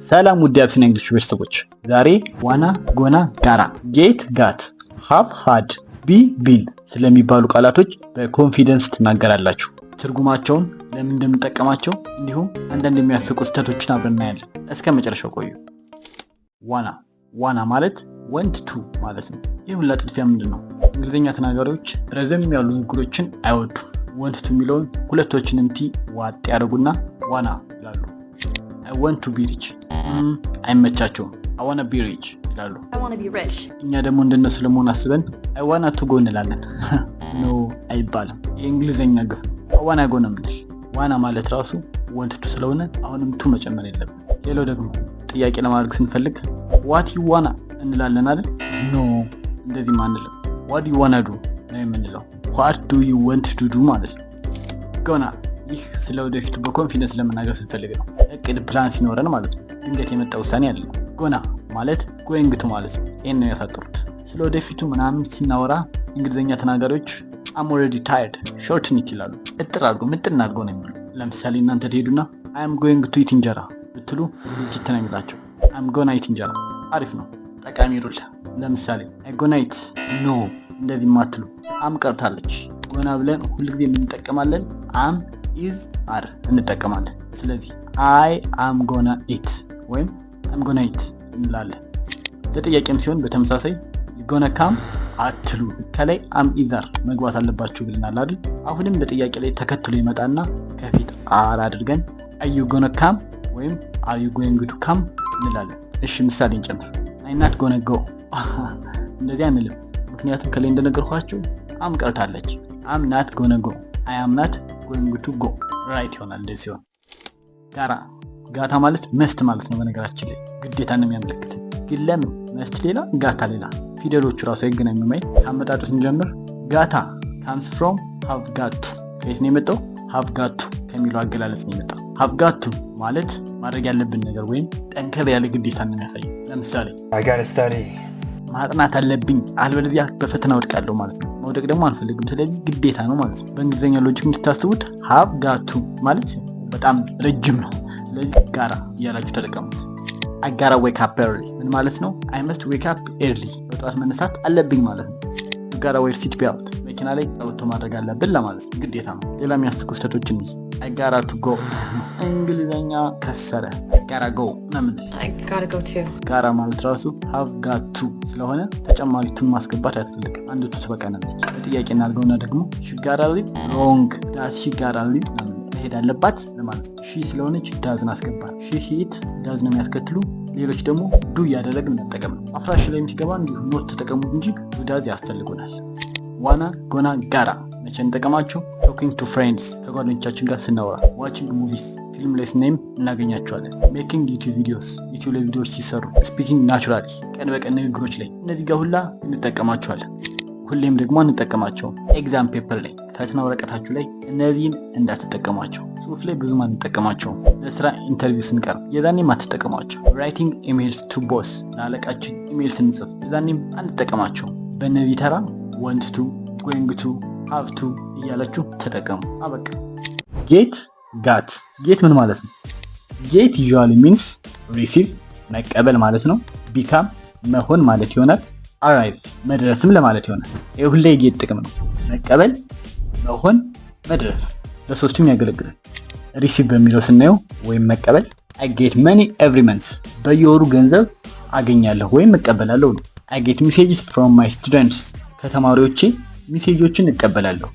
ሰላም ውድ የአብሲና እንግሊሽ ቤተሰቦች፣ ዛሬ ዋና፣ ጎና፣ ጋራ፣ ጌት፣ ጋት፣ ሃቭ፣ ሃድ፣ ቢ፣ ቢን ስለሚባሉ ቃላቶች በኮንፊደንስ ትናገራላችሁ። ትርጉማቸውን፣ ለምን እንደምንጠቀማቸው እንዲሁም አንዳንድ የሚያስቁ ስህተቶችን አብረን እናያለን። እስከ መጨረሻው ቆዩ። ዋና ማለት ወንት ቱ ማለት ነው። ይህ ሁላ ጥድፊያ ምንድን ነው? እንግሊዝኛ ተናጋሪዎች ረዘም ያሉ ንግግሮችን አይወዱም። ወንት ቱ የሚለውን ሁለቶችንም ቲ ዋጥ ያደርጉና ዋና ይላሉ። I want to be rich አይመቻቸውም። I wanna be rich ይላሉ። እኛ ደግሞ እንደነሱ ለመሆን አስበን I wanna to go እንላለን። ኖ አይባልም። የእንግሊዝኛ ግፍ ነው። I wanna go ነው የምንል። ዋና ማለት ራሱ want to ስለሆነ አሁንም ቱ መጨመር የለብን። ሌላው ደግሞ ጥያቄ ለማድረግ ስንፈልግ what you wanna እንላለን አይደል? ኖ እንደዚህ ማንልም። what do you wanna do ነው የምንለው። what do you want to do ማለት ነው። ጎና ይህ ስለ ወደፊቱ በኮንፊደንስ ለመናገር ስንፈልግ ነው። እቅድ ፕላን ሲኖረን ማለት ነው። ድንገት የመጣ ውሳኔ አይደለም። ጎና ማለት ጎይንግ ቱ ማለት ነው። ይሄን ነው ያሳጥሩት። ስለ ወደፊቱ ምናምን ሲናወራ እንግሊዝኛ ተናጋሪዎች I'm already tired shorten it ይላሉ። እጥር አድርጎ ምጥን አድርጎ ነው የሚሉ። ለምሳሌ እናንተ ትሄዱና I am going to eat እንጀራ ብትሉ ስልችት ነው የሚላቸው። I'm gonna eat እንጀራ አሪፍ ነው። ጠቃሚ ሩል። ለምሳሌ I gonna eat ኖ እንደዚህ ማትሉ። አም ቀርታለች። ጎና ብለን ሁልጊዜ እንጠቀማለን። አም is are እንጠቀማለን። ስለዚህ I am gonna eat ወይም I'm gonna eat እንላለን። ለጥያቄም ሲሆን በተመሳሳይ you gonna come አትሉ። ከላይ am either መግባት አለባችሁ ብለናል አይደል? አሁንም በጥያቄ ላይ ተከትሎ ይመጣና ከፊት are አድርገን are you gonna come ወይም are you going to come እንላለን። እሺ ምሳሌ እንጨምር። I'm not gonna go እንደዚህ አንልም። ምክንያቱም ከላይ እንደነገርኳችሁ am ቀርታለች። I'm not gonna go I am not going to go right ይሆናል። እንደዚህ ሲሆን ጋታ ማለት መስት ማለት ነው። በነገራችን ላይ ግዴታ ነው የሚያመለክት። ግን ለምን መስት ሌላ ጋታ ሌላ፣ ፊደሎቹ ራሱ አይገናኙም። ካመጣጡ ስንጀምር ጋታ comes from have got to ከየት ነው የመጣው? have got to ከሚለው አገላለጽ ነው የመጣው። have got to ማለት ማድረግ ያለብን ነገር ወይም ጠንከር ያለ ግዴታ ነው የሚያሳየው። ለምሳሌ I gotta study ማጥናት አለብኝ አልበለዚያ በፈተና ወድቃለሁ ማለት ነው። መውደቅ ደግሞ አንፈልግም። ስለዚህ ግዴታ ነው ማለት ነው። በእንግሊዝኛ ሎጂክ እንድታስቡት have got to ማለት በጣም ረጅም ነው። ስለዚህ ጋራ እያላችሁ ተጠቀሙት። I gotta wake up early ምን ማለት ነው? I must wake up early በጠዋት መነሳት አለብኝ ማለት ነው። You gotta wear seat belt መኪና ላይ ቀበቶ ማድረግ አለብን ለማለት ነው። ግዴታ ነው። ሌላ የሚያስቁ ስህተቶችን I gotta to go እንግሊዝኛ ከሰረ I gotta go ለምን? I gotta go too ጋራ ማለት ራሱ have got to ስለሆነ ተጨማሪ ቱን ማስገባት አያስፈልግም። አንድ ቱ ትበቃናለች። በጥያቄ እናድርገውና ደግሞ she gotta leave wrong does she gotta leave መሄድ አለባት ለማለት ነው። ሺ ስለሆነች ዳዝን አስገባል። ሺ ኢት ዳዝ ነው የሚያስከትሉ። ሌሎች ደግሞ ዱ እያደረግን መጠቀም ነው። አፍራሽ ላይ ሲገባ እንዲሁ ኖት ተጠቀሙት እንጂ ዱ ዳዝ ያስፈልጉናል። ዋና፣ ጎና፣ ጋራ መቼ እንጠቀማቸው? ቶኪንግ ቱ ፍሬንድስ ከጓደኞቻችን ጋር ስናወራ፣ ዋቺንግ ሙቪስ ፊልም ላይ ስናይም እናገኛቸዋለን። ሜኪንግ ዩቲዩብ ቪዲዮስ ዩቲዩብ ላይ ቪዲዮዎች ሲሰሩ፣ ስፒኪንግ ናቹራሊ ቀን በቀን ንግግሮች ላይ እነዚህ ጋር ሁላ እንጠቀማቸዋለን። ሁሌም ደግሞ አንጠቀማቸውም። ኤግዛም ፔፐር ላይ ፈተና ወረቀታችሁ ላይ እነዚህን እንዳትጠቀሟቸው። ጽሁፍ ላይ ብዙም አንጠቀማቸውም። ለስራ ኢንተርቪው ስንቀርብ የዛኔም አትጠቀሟቸው። ራይቲንግ ኢሜይልስ ቱ ቦስ ለአለቃችን ኢሜይል ስንጽፍ የዛኔም አንጠቀማቸው። በእነዚህ ተራ want to going to have to እያላችሁ ተጠቀሙ። አበቃ። ጌት ጋት ምን ማለት ነው? ጌት usually means receive መቀበል ማለት ነው። become መሆን ማለት ይሆናል። arrive መድረስም ለማለት ይሆናል። ይሄ ሁሌ የጌት ጥቅም ነው። መቀበል፣ መሆን፣ መድረስ ለሶስቱም ያገለግላል። ሪሲቭ በሚለው ስናየው ወይም መቀበል I get money every month በየወሩ ገንዘብ አገኛለሁ ወይም እቀበላለሁ ነው። I get messages from my students ከተማሪዎቼ ሜሴጆችን እቀበላለሁ።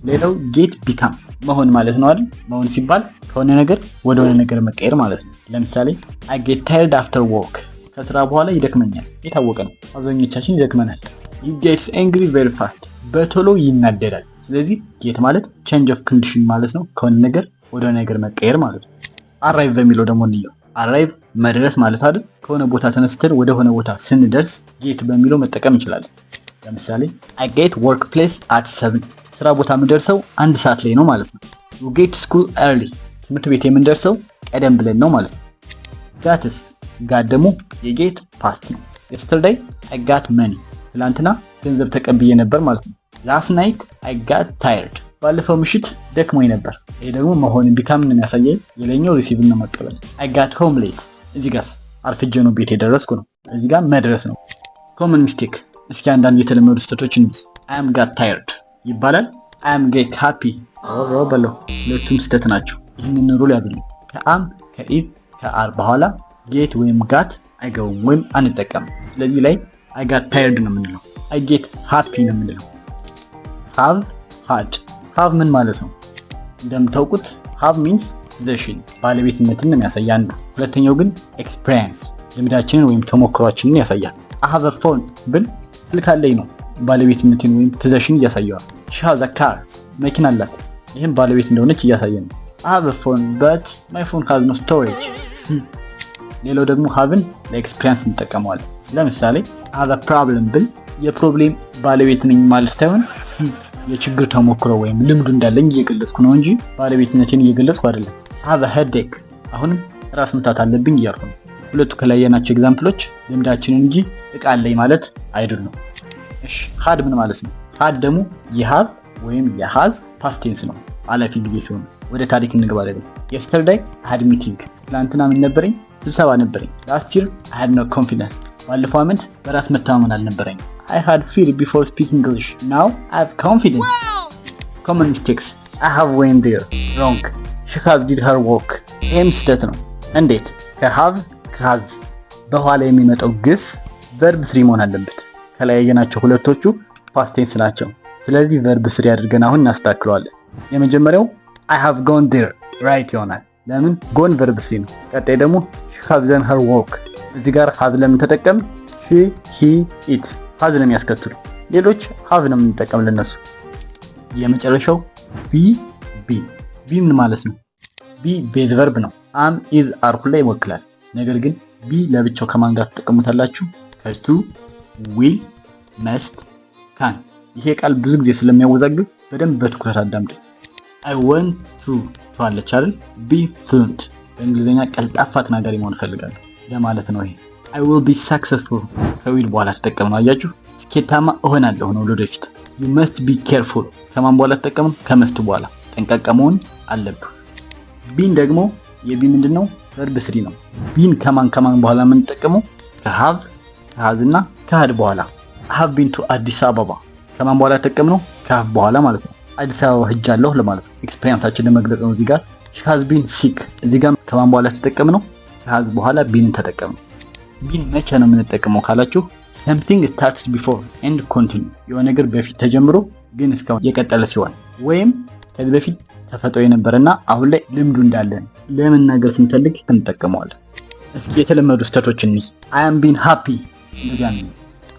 ሌላው ጌት ቢካም መሆን ማለት ነው አይደል? መሆን ሲባል ከሆነ ነገር ወደ ሆነ ነገር መቀየር ማለት ነው። ለምሳሌ I get tired after work ከስራ በኋላ ይደክመኛል። የታወቀ ነው። አብዛኞቻችን ይደክመናል። He gets angry very fast በቶሎ ይናደዳል። ስለዚህ ጌት ማለት change of condition ማለት ነው። ከሆነ ነገር ወደ ሆነ ነገር መቀየር ማለት ነው። arrive በሚለው ደግሞ እንየው። arrive መድረስ ማለት አይደል? ከሆነ ቦታ ተነስተን ወደ ሆነ ቦታ ስንደርስ ጌት በሚለው መጠቀም እንችላለን። ለምሳሌ I get workplace at 7 ስራ ቦታ የምንደርሰው 1 ሰዓት ላይ ነው ማለት ነው። You get school early ትምህርት ቤት የምንደርሰው ቀደም ብለን ነው ማለት ነው። ጋትስ ጋት ደግሞ የጌት ፓስት ነው። yesterday I got money ትላንትና ገንዘብ ተቀብዬ ነበር ማለት ነው። last night I got tired ባለፈው ምሽት ደክሞኝ ነበር። ይሄ ደግሞ መሆንን ቢካም ነው የሚያሳየው። የሌላኛው ሪሲቭ እና መቀበል። I got home late እዚህ ጋርስ አርፍጄ ነው ቤት የደረስኩ ነው። እዚህ ጋር መድረስ ነው። ኮመን ሚስቴክ። እስኪ አንዳንድ የተለመዱ ስህተቶች እንስ I am got tired ይባላል። I am get happy በለው። ሁለቱም ስህተት ናቸው። ይህንን ሩል ያዙልኝ። ከአም ከኢፍ ከአር በኋላ ጌት ወይም ጋት አይገቡም ወይም አንጠቀምም። ስለዚህ ላይ I got tired ነው የምንለው። I get happy ነው የምንለው። have had have ምን ማለት ነው? እንደምታውቁት have means possession ባለቤትነትን ነው የሚያሳይ አንዱ። ሁለተኛው ግን experience ልምዳችንን ወይም ተሞክሯችንን ያሳያል። I have a phone ብል ስልክ አለኝ ነው ባለቤትነትን ወይም possession እያሳየዋል። she has a car መኪና አላት ይህም ባለቤት እንደሆነች እያሳየ ነው። I have a phone but my phone has no storage ሌላው ደግሞ haveን ለኤክስፒሪየንስ እንጠቀመዋለን። ለምሳሌ I have a problem ብል የፕሮብሌም ባለቤት ነኝ ማለት ሳይሆን የችግር ተሞክሮ ወይም ልምዱ እንዳለኝ እየገለጽኩ ነው እንጂ ባለቤትነቴን እየገለጽኩ አይደለም። I have a headache አሁንም ራስ ምታት አለብኝ እያልኩ ነው። ሁለቱ ከላይ ያናቸው ኤግዛምፕሎች ልምዳችንን እንጂ እቃ አለኝ ማለት አይደሉም። እሺ had ምን ማለት ነው? had ደግሞ የሃቭ ወይም የሃዝ ፓስት ቴንስ ነው አላፊ ጊዜ ሲሆን። ወደ ታሪክ እንግባ ደግሞ yesterday I had meeting ትላንትና ምን ነበረኝ? ስብሰባ ነበረኝ። last year I had no confidence ባለፈው ዓመት በራስ መተማመን አልነበረኝ። I had fear before speaking English now I have confidence common mistakes I have went there wrong she has did her work ይህም ስህተት ነው። እንዴት? ከሃቭ ከሃዝ በኋላ የሚመጣው ግስ verb 3 መሆን አለበት። ከላይ ያየናቸው ሁለቶቹ past tense ናቸው። ስለዚህ verb 3 አድርገን አሁን እናስተካክለዋለን። የመጀመሪያው I have gone there right ይሆናል። ለምን? gone verb 3 ነው። ቀጣይ ደግሞ she has done her work እዚህ ጋር have ለምን ተጠቀም? she he it has ነው የሚያስከትሉ። ሌሎች have ነው የምንጠቀም ለነሱ። የመጨረሻው be ምን ማለት ነው? be ቤዝ verb ነው። am is are ሁላ ይወክላል። ነገር ግን be ለብቻው ከማን ጋር ተጠቀሙታላችሁ? ከቱ will must can ይሄ ቃል ብዙ ጊዜ ስለሚያወዛግብ በደንብ በትኩረት አዳምጡ። I want to አለች አይደል? be fluent በእንግሊዘኛ ቀልጣፋ ተናጋሪ መሆን እፈልጋለሁ ለማለት ነው። ይሄ I will be successful ከዊል በኋላ ተጠቀምነው። አያችሁ ስኬታማ እሆናለሁ ነው ለወደፊት። you must be careful ከማን በኋላ ተጠቀምነው? ከመስት በኋላ ጠንቃቃ መሆን አለብህ። ቢን ደግሞ የቢ ምንድነው? verb 3 ነው። ቢን ከማን በኋላ የምንጠቀመው? ከሃቭ ከሃዝና ከሃድ በኋላ። I have been to አዲስ አበባ ከማን በኋላ ተጠቀምነው? ከሃቭ በኋላ ማለት ነው። አዲስ አበባ ሄጃለሁ ለማለት ነው። ኤክስፒሪየንሳችንን ለመግለጽ ነው። እዚህ ጋር she has been sick እዚህ ጋር ከማን በኋላ ተጠቀምነው? ከሃዝ በኋላ ቢንን ተጠቀምነው። ቢን መቼ ነው የምንጠቀመው ካላችሁ something started before and continue የሆነ ነገር በፊት ተጀምሮ ግን እስካሁን የቀጠለ ሲሆን ወይም ከዚህ በፊት ተፈጥሮ የነበረና አሁን ላይ ልምዱ እንዳለን ለመናገር ስንፈልግ እንጠቀመዋለን። እስኪ የተለመዱ ስህተቶችን እንይ። I am been happy እንደዚህ አንል።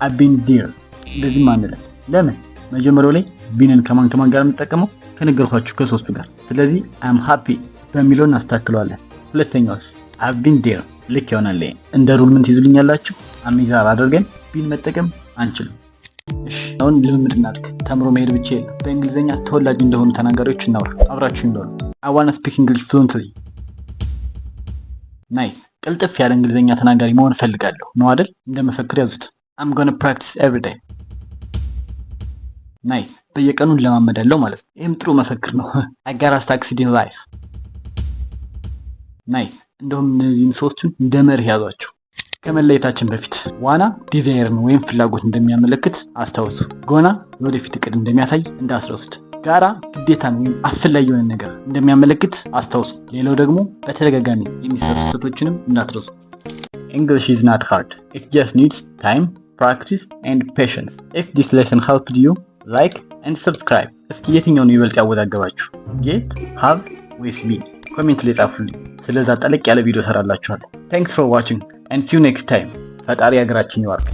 I've been there እንደዚህ ማንለ። ለምን? መጀመሪያው ላይ ቢንን ከማን ጋር የምንጠቀመው? ከነገርኳችሁ ከሶስቱ ጋር። ስለዚህ I am happy በሚለው እናስተካክለዋለን። ሁለተኛውስ I've been there ልክ ይሆናል። እንደ ሩል ምን ትይዙልኛላችሁ? አሚዛር አድርገን ቢን መጠቀም አንችልም። እሺ አሁን ልምምድ እናድርግ። ተምሮ መሄድ ብቻ የለም። በእንግሊዘኛ ተወላጅ እንደሆኑ ተናጋሪዎች እናውራ። አብራችሁኝ በሉ። I want to speak English fluently ናይስ። ቅልጥፍ ያለ እንግሊዘኛ ተናጋሪ መሆን እፈልጋለሁ ነው አይደል? እንደመፈክር ያዙት። I'm going to practice every day ናይስ። በየቀኑ ለማመዳለው ማለት ነው። ይሄም ጥሩ መፈክር ነው። I gotta succeed in life ናይስ። እንደውም እነዚህን ሶስቱን እንደ መርህ ያዟቸው። ከመለየታችን በፊት ዋና ዲዛይርን ወይም ፍላጎት እንደሚያመለክት አስታውሱ። ጎና ወደፊት እቅድ እንደሚያሳይ እንዳትረሱት። ጋራ ግዴታን ወይም አስፈላጊ የሆነ ነገር እንደሚያመለክት አስታውሱ። ሌላው ደግሞ በተደጋጋሚ የሚሰሩ ስህተቶችንም እንዳትረሱ። English is not hard. It just needs time, practice and patience. If this lesson helped you, like and subscribe. እስኪ የትኛውን ይበልጥ ያወዛገባችሁ? get, have ወይስ be? ኮሜንት ላይ ጻፉልኝ። ስለዛ ጠለቅ ያለ ቪዲዮ ሰራላችኋለሁ። Thanks for watching and see you next time. ፈጣሪ ሀገራችን ይባርክ።